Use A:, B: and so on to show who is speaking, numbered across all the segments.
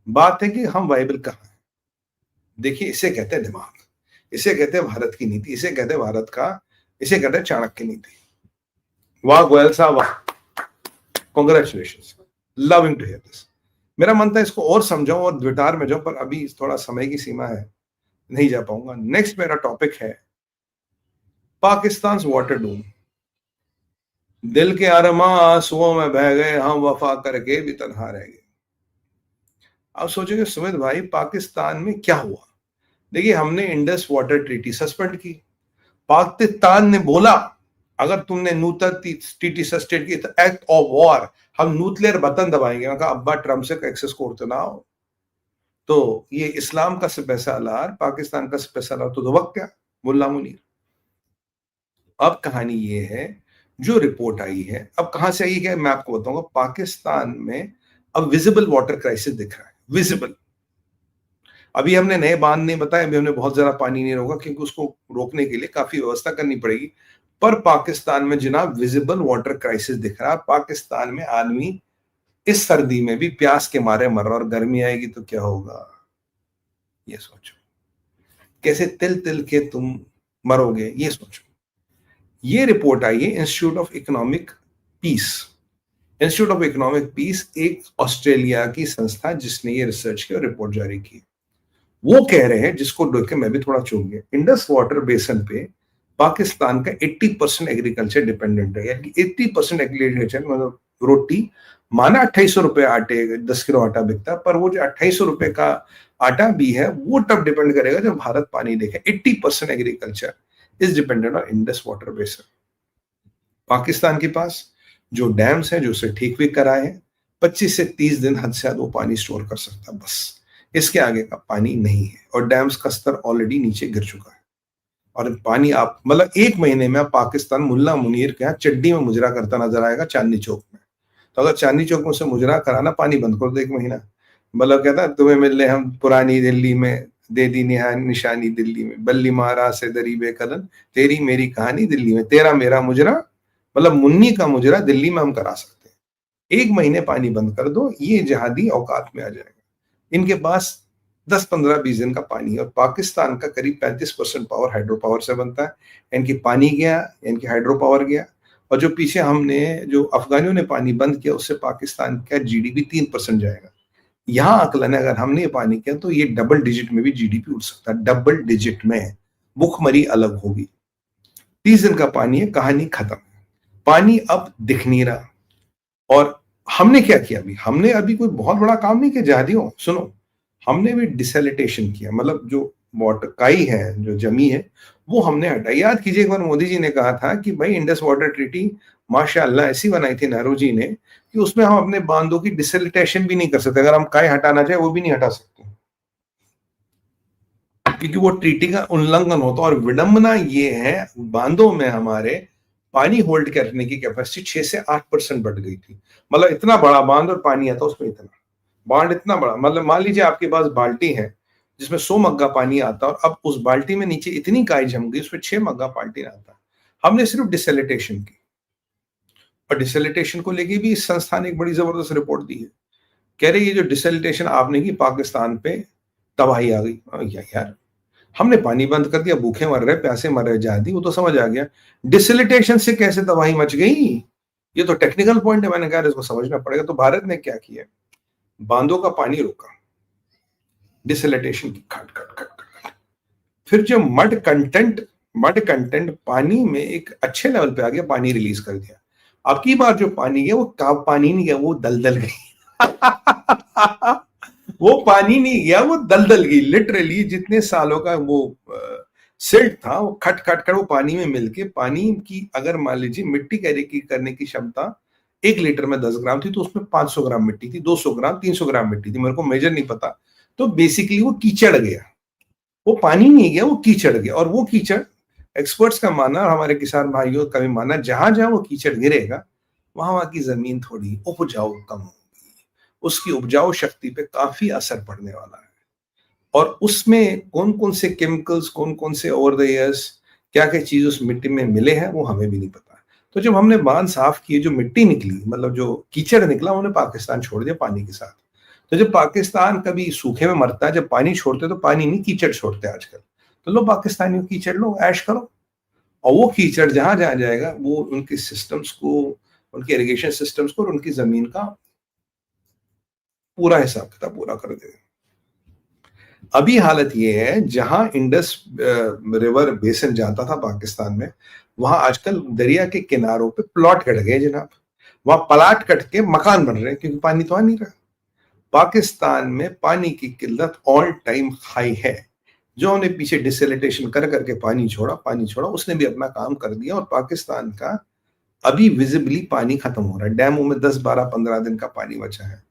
A: बात है कि हम वाइबल कहाँ हैं। देखिए, इसे कहते हैं दिमाग, इसे कहते हैं भारत की नीति, इसे कहते हैं इसे कहते हैं चाणक्य नीति। वाह गोयल साहब, वाह, congratulations, loving to hear this. मेरा मन था इसको और समझाऊं और द्वितार में जाऊं, पर अभी थोड़ा समय की सीमा है, नहीं जा पाऊंगा। नेक्स्ट मेरा टॉपिक है पाकिस्तान वाटर डूम। दिल के अरमा आंसुओं में बह गए, हम वफा करके भी तन्हा रह गए। अब सोचेंगे सुमित भाई, पाकिस्तान में क्या हुआ? देखिए, हमने इंडस वाटर ट्रीटी सस्पेंड की। पाकिस्तान ने बोला अगर तुमने नूतन ट्रीटी सस्पेंड की तो एक्ट ऑफ वॉर, हम न्यूक्लियर बटन दबाएंगे। मैं कहा अब्बा ट्रम्प से एक्सेस कोर्ट ना हो। तो ये इस्लाम का सिपह सालार, पाकिस्तान का सिपह सालार तो दुबक गया, मुल्ला मुनीर। अब कहानी ये है, जो रिपोर्ट आई है, अब कहां से आई है मैं आपको बताऊंगा। पाकिस्तान में अब विजिबल वाटर क्राइसिस दिख रहा है, विजिबल। अभी हमने नए बांध नहीं बताए, अभी हमने बहुत ज्यादा पानी नहीं रोका, क्योंकि उसको रोकने के लिए काफी व्यवस्था करनी पड़ेगी। पर पाकिस्तान में जनाब विजिबल वाटर क्राइसिस दिख रहा है। पाकिस्तान में आदमी इस सर्दी में भी प्यास के मारे मर रहा, और गर्मी आएगी तो क्या होगा ये सोचो। कैसे तिल तिल के तुम मरोगे ये सोचो। ये रिपोर्ट आई है institute of economic peace. Institute of economic peace एक ऑस्ट्रेलिया की संस्था जिसने ये रिसर्च की और रिपोर्ट जारी की। वो कह रहे हैं, जिसको देख के मैं भी थोड़ा चौंक गया, इंडस वाटर बेसन पे पाकिस्तान का 80% एग्रीकल्चर डिपेंडेंट है। यानी 80% एग्रीकल्चर, मतलब रोटी, माना 2800 रुपए आटे, 10 किलो आटा बिकता है, पर वो जो 2800 रुपए का आटा भी है वो तब डिपेंड करेगा जब भारत पानी देखे। 80% agriculture is dependent on Indus water बेसन। पाकिस्तान के पास जो डैम्स हैं, जो उसे ठीक भी कराए हैं, 25 से 30 दिन हद से ज्यादा वो पानी स्टोर कर सकता है, बस। इसके आगे का पानी नहीं है, और डैम्स का स्तर ऑलरेडी नीचे गिर चुका है। और पानी आप मतलब 1 महीने में आप पाकिस्तान मुल्ला मुनीर के यहाँ चड्डी में मुजरा करता नजर आएगा चांदनी चौक में। तो अगर चांदनी चौक में उसे मुजरा कराना, पानी बंद कर दो 1 महीना। मतलब कहता है तुम्हें मिलने हम पुरानी दिल्ली में, दे दी निशानी दिल्ली में, बल्ली मारा से दरीबे कदन, तेरी मेरी कहानी दिल्ली में, तेरा मेरा मुजरा, मतलब मुन्नी का मुजरा दिल्ली में हम करा सकते हैं। 1 महीने पानी बंद कर दो, ये जहादी औकात में आ जाएगा। इनके पास 10-15-20 दिन का पानी है, और पाकिस्तान का करीब 35% पावर हाइड्रो पावर से बनता है। इनकी पानी गया, इनकी हाइड्रो पावर गया, और जो पीछे हमने, जो अफगानियों ने पानी बंद किया, उससे पाकिस्तान का जीडीपी 3% जाएगा। यहां आकलन है, अगर हमने ये पानी किया तो ये डबल डिजिट में भी जीडीपी उठ सकता है, डबल डिजिट में। भुखमरी अलग होगी। 30 दिन का पानी है, कहानी खत्म। पानी अब दिख नहीं रहा। और हमने क्या किया? अभी हमने कोई बहुत बड़ा काम नहीं किया जहादियों, सुनो। हमने भी डिसैलिटेशन किया, मतलब जो वाटर काई है, जो जमी है, वो हमने हटाई। याद कीजिए, एक बार मोदी जी ने कहा था कि भाई इंडस वाटर ट्रीटी माशाअल्लाह ऐसी बनाई थी नेहरू जी ने कि उसमें हम अपने बांधों की डिसैलिटेशन भी नहीं कर सकते। अगर हम काई हटाना चाहे वो भी नहीं हटा सकते, क्योंकि वो ट्रीटी का उल्लंघन होता। और विडंबना ये है, बांधों में हमारे पानी होल्ड करने की कैपेसिटी 6 से 8% बढ़ गई थी। मतलब इतना बड़ा बांध और पानी आता उसमें इतना, बांध इतना बड़ा, मतलब मान लीजिए आपके पास बाल्टी है जिसमें 100 मग्गा पानी आता है, और अब उस बाल्टी में नीचे इतनी काई जम गई, उसमें 6 मग्गा पानी आता है। हमने सिर्फ डिसैलिटेशन की, और डिसैलिटेशन को लेके भी इस संस्था ने एक बड़ी जबरदस्त रिपोर्ट दी है। कह रही है जो डिसैलिटेशन आपने की, पाकिस्तान पे तबाही आ गई। यार, हमने पानी बंद कर दिया, भूखे मर रहे, प्यासे मर रहे, जहादी, वो तो समझ आ गया। डिसैलिटेशन से कैसे तबाही मच गई, ये तो टेक्निकल पॉइंट है। मैंने कहा इसको समझना पड़ेगा। तो भारत ने क्या किया? बांधों का पानी रोका, डिसैलिटेशन की खट खट खट खट। फिर जब मड कंटेंट पानी में एक अच्छे लेवल पे आ गया, पानी रिलीज कर दिया। अब की बार जो पानी गया, वो पानी नहीं गया, वो दलदल गई। वो पानी नहीं गया, वो दलदल गई। लिटरली जितने सालों का वो सिल्ट था, वो खट खट कर वो पानी में मिलके, पानी की अगर मान लीजिए मिट्टी कैरी की करने की क्षमता 1 लीटर में 10 ग्राम थी, तो उसमें 500 ग्राम मिट्टी थी, 200 ग्राम, 300 ग्राम मिट्टी थी, मेरे को मेजर नहीं पता। तो बेसिकली वो कीचड़ गया, वो पानी नहीं गया, वो कीचड़ गया। और वो कीचड़, एक्सपर्ट्स का मानना और हमारे किसान भाइयों का भी मानना, जहां जहां वो कीचड़ गिरेगा, वहां वहां की जमीन थोड़ी उपजाऊ कम होगी, उसकी उपजाऊ शक्ति पे काफी असर पड़ने वाला है। और उसमें कौन कौन से केमिकल्स, कौन कौन से ओवर द ईयर्स क्या क्या चीज उस मिट्टी में मिले हैं, वो हमें भी नहीं पता। तो जब हमने बांध साफ किए, जो मिट्टी निकली, मतलब जो कीचड़ निकला, उन्हें पाकिस्तान छोड़ दिया पानी के साथ। तो जब पाकिस्तान कभी सूखे में मरता है, जब पानी छोड़ते तो पानी नहीं कीचड़ छोड़ते आजकल। तो लो पाकिस्तानियों कीचड़ लो, ऐश करो, और वो कीचड़ जहां जहां जाएगा वो उनके सिस्टम्स को, उनके इरिगेशन सिस्टम्स को और उनकी जमीन का पूरा हिसाब किताब पूरा कर देगा। अभी हालत ये है, जहां इंडस रिवर बेसिन जाता था पाकिस्तान में, वहां आजकल दरिया के किनारों पे प्लॉट कट गए जनाब, वहां प्लाट कट के मकान बन रहे हैं क्योंकि पानी तो आ नहीं रहा। पाकिस्तान में पानी की किल्लत ऑल टाइम हाई है। जो हमने पीछे डिसैलिटेशन कर करके पानी छोड़ा, उसने भी अपना काम कर दिया, और पाकिस्तान का अभी विजिबली पानी खत्म हो रहा है। डैमों में 10, 12, 15 दिन का पानी बचा है।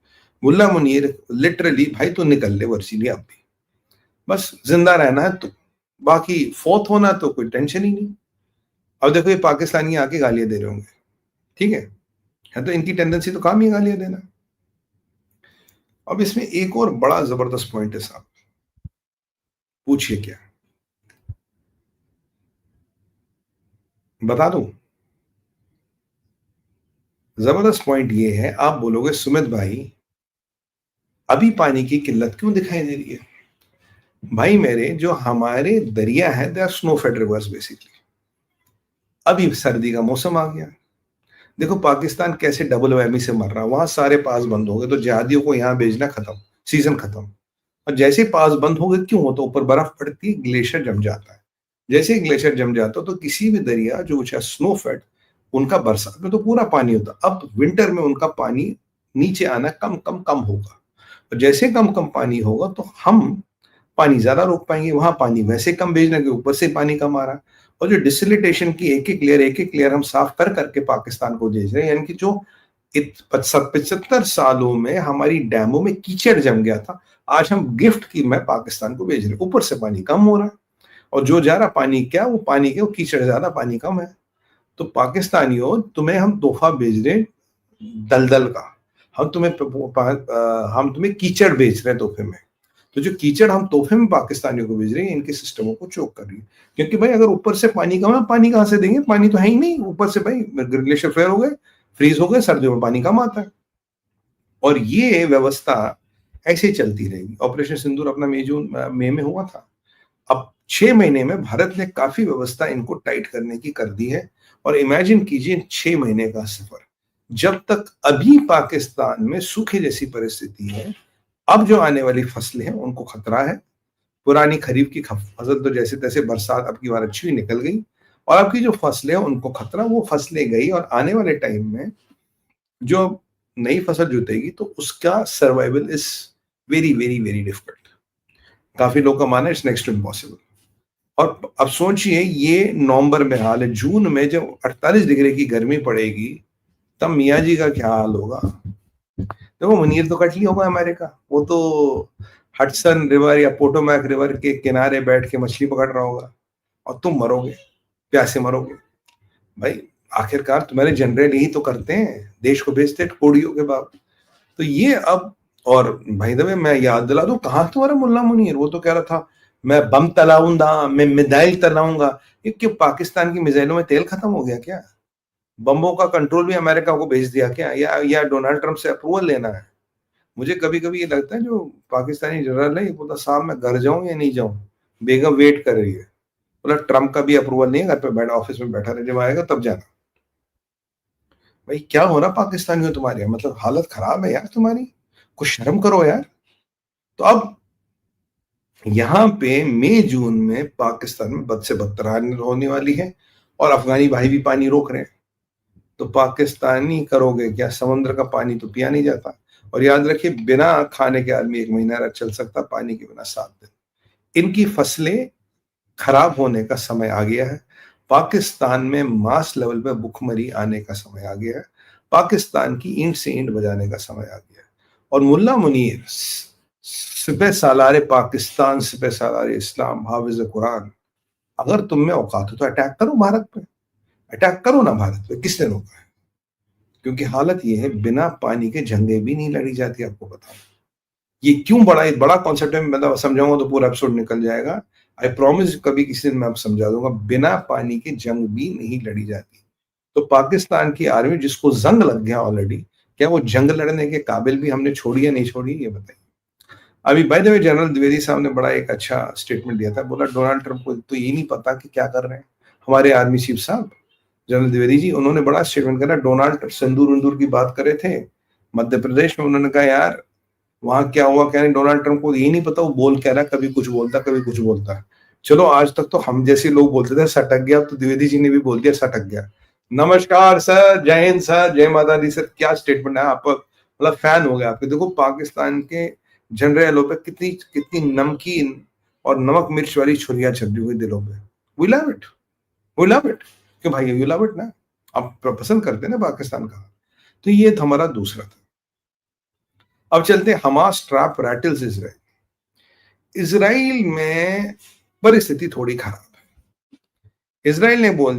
A: मुल्ला मुनीर लिटरली, भाई तो निकल ले वर्षीली, अब भी बस जिंदा रहना है, तो बाकी फौत होना तो कोई टेंशन ही नहीं। अब देखो ये पाकिस्तानी आके गालियां दे रहे होंगे, ठीक है तो इनकी टेंडेंसी तो काम ही गालियां देना। अब इसमें एक और बड़ा जबरदस्त पॉइंट है साहब, पूछिए क्या, बता दूं? जबरदस्त पॉइंट ये है, आप बोलोगे सुमित भाई अभी पानी की किल्लत क्यों दिखाई दे रही है? भाई मेरे, जो हमारे दरिया है, they are snow fed rivers basically. अभी सर्दी का मौसम आ गया, देखो पाकिस्तान कैसे डबल वैमी से मर रहा है। वहां सारे पास बंद हो गए तो जहादियों को यहां भेजना खत्म, सीजन खत्म। और जैसे पास बंद हो गए, क्यों होता, ऊपर बर्फ पड़ती है, ग्लेशियर जम जाता है। जैसे ग्लेशियर जम जाता है तो किसी भी दरिया जो चाहे स्नो फेड, उनका बरसात में तो पूरा पानी होता, अब विंटर में उनका पानी नीचे आना कम कम कम होगा। और जैसे कम कम पानी होगा तो हम पानी ज्यादा रोक पाएंगे, वहां पानी वैसे कम भेजने के ऊपर से पानी कम आ रहा है। और जो डिसलिटेशन की एक एक लेयर हम साफ कर करके पाकिस्तान को भेज रहे हैं, यानी कि जो 75 सालों में हमारी डैमों में कीचड़ जम गया था, आज हम गिफ्ट की मैं पाकिस्तान को भेज रहे हैं। ऊपर से पानी कम हो रहा है, और जो जा रहा पानी क्या, वो पानी के वो कीचड़ ज्यादा, पानी कम है। तो पाकिस्तानियों, तुम्हें हम तोहफा भेज रहे हैं दलदल का, हम तुम्हें कीचड़ भेज रहे हैं तोहफे में। तो जो कीचड़ हम तोहफे में पाकिस्तानियों को भेज रहे हैं, इनके सिस्टमों को चोक कर रही है। क्योंकि भाई अगर ऊपर से पानी कम है, पानी कहां से देंगे, पानी तो है ही नहीं ऊपर से। भाई ग्लेशियर फेयर हो गए, फ्रीज हो गए, सर्दियों में पानी कम आता है। और ये व्यवस्था ऐसे चलती रहेगी। ऑपरेशन सिंदूर अपना मई में हुआ था। अब 6 महीने में भारत ने काफी व्यवस्था इनको टाइट करने की कर दी है। और इमेजिन कीजिए 6 महीने का सफर, जब तक अभी पाकिस्तान में सूखे जैसी परिस्थिति है, अब जो आने वाली फसलें हैं उनको खतरा है। पुरानी खरीफ की फसल तो जैसे तैसे बरसात अब की बार अच्छी हुई, निकल गई, और अब की जो फसलें हैं उनको खतरा, वो फसलें गई, और आने वाले टाइम में जो नई फसल जुतेगी तो उसका survival is very very very difficult. काफी लोग का मानना है इट्स नेक्स्ट टू इम्पॉसिबल। और अब सोचिए, ये नवंबर में हाल है, जून में जब 48 डिग्री की गर्मी पड़ेगी, तब मियाँ जी का क्या हाल होगा? देखो मुनीर तो कट लिया होगा अमेरिका, वो तो हडसन रिवर या पोटोमैक रिवर के किनारे बैठ के मछली पकड़ रहा होगा, और तुम मरोगे, प्यासे मरोगे। भाई आखिरकार तुम्हारे जनरल यही तो करते हैं, देश को भेजते कोड़ियों के बाप। तो ये अब, और भाई दबे मैं याद दिला दूं, कहाँ तुम्हारा मुल्ला मुनीर, वो तो कह रहा था मैं बम तलाऊंगा, मैं मिसाइल तलाऊंगा। ये क्यों, पाकिस्तान की मिसाइलों में तेल खत्म हो गया क्या? बम्बों का कंट्रोल भी अमेरिका को भेज दिया क्या, या डोनाल्ड ट्रंप से अप्रूवल लेना है? मुझे कभी कभी ये लगता है जो पाकिस्तानी जनरल है, ये बोलता साहब मैं घर जाऊं या नहीं जाऊं, बेगम वेट कर रही है। बोला ट्रंप का भी अप्रूवल नहीं है, घर पे बैठा, ऑफिस में बैठा रहे, जब आएगा तब जाना। भाई क्या हो रहा पाकिस्तानियों तुम्हारे, मतलब हालत खराब है यार तुम्हारी, कुछ शर्म करो यार। तो अब यहाँ पे मई जून में पाकिस्तान में बद से बदतर हालत होने वाली है, और अफगानी भाई भी पानी रोक रहे हैं। तो पाकिस्तानी करोगे क्या, समुद्र का पानी तो पिया नहीं जाता। और याद रखिए, बिना खाने के आदमी 1 महीना रह चल सकता, पानी के बिना 7 दिन। इनकी फसलें खराब होने का समय आ गया है। पाकिस्तान में मास लेवल पे भुखमरी आने का समय आ गया है। पाकिस्तान की ईंट से ईंट बजाने का समय आ गया है। और मुल्ला मुनीर, सिपह सालार पाकिस्तान, सिपह सालार इस्लाम, हाफिज कुरान, अगर तुम में औकात हो तो अटैक करो भारत पे, अटैक करो ना भारत पे, किसने रोका है? क्योंकि हालत ये है, बिना पानी के जंगे भी नहीं लड़ी जाती, आपको बता। ये क्यों बड़ा कॉन्सेप्ट है, मैं समझाऊंगा तो पूरा एपिसोड निकल जाएगा। आई प्रॉमिस कभी किसी दिन मैं आपको समझा दूंगा, बिना पानी के जंग भी नहीं लड़ी जाती। तो पाकिस्तान की आर्मी, जिसको जंग लग गया ऑलरेडी, क्या वो जंग लड़ने के काबिल भी हमने छोड़ी या नहीं छोड़ी, ये बताइए। अभी by the way general Dwivedi साहब ने बड़ा एक अच्छा स्टेटमेंट दिया था, बोला डोनाल्ड ट्रंप को तो ये नहीं पता कि क्या कर रहे हैं हमारे आर्मी चीफ साहब जनरल द्विवेदी जी, उन्होंने बड़ा स्टेटमेंट करा। डोनाल्ड सिंदूर उंदूर की बात करे थे मध्य प्रदेश में, उन्होंने कहा यार वहां क्या हुआ क्या नहीं, डोनाल्ड ट्रंप को ये नहीं पता, वो बोल कह रहा है, कभी कुछ बोलता कभी कुछ बोलता है। चलो आज तक तो हम जैसे लोग बोलते थे सटक गया, तो द्विवेदी जी ने भी बोल दिया सटक गया। नमस्कार सर, जय हिंद सर, जय माता दी सर, क्या स्टेटमेंट है, आप मतलब फैन हो गया आपके। देखो पाकिस्तान के जनरलों पे कितनी कितनी नमकीन और नमक मिर्च वाली छुरियां चल रही हुई दिलों पे। We love it, we love it, क्यों भाई, यू लव इट ना, आप पसंद करते हैं ना पाकिस्तान का। तो ये था हमारा दूसरा था। अब चलते Hamas trap rattles Israel. Israel में परिस्थिति थोड़ी खराब है। इजराइल ने बोल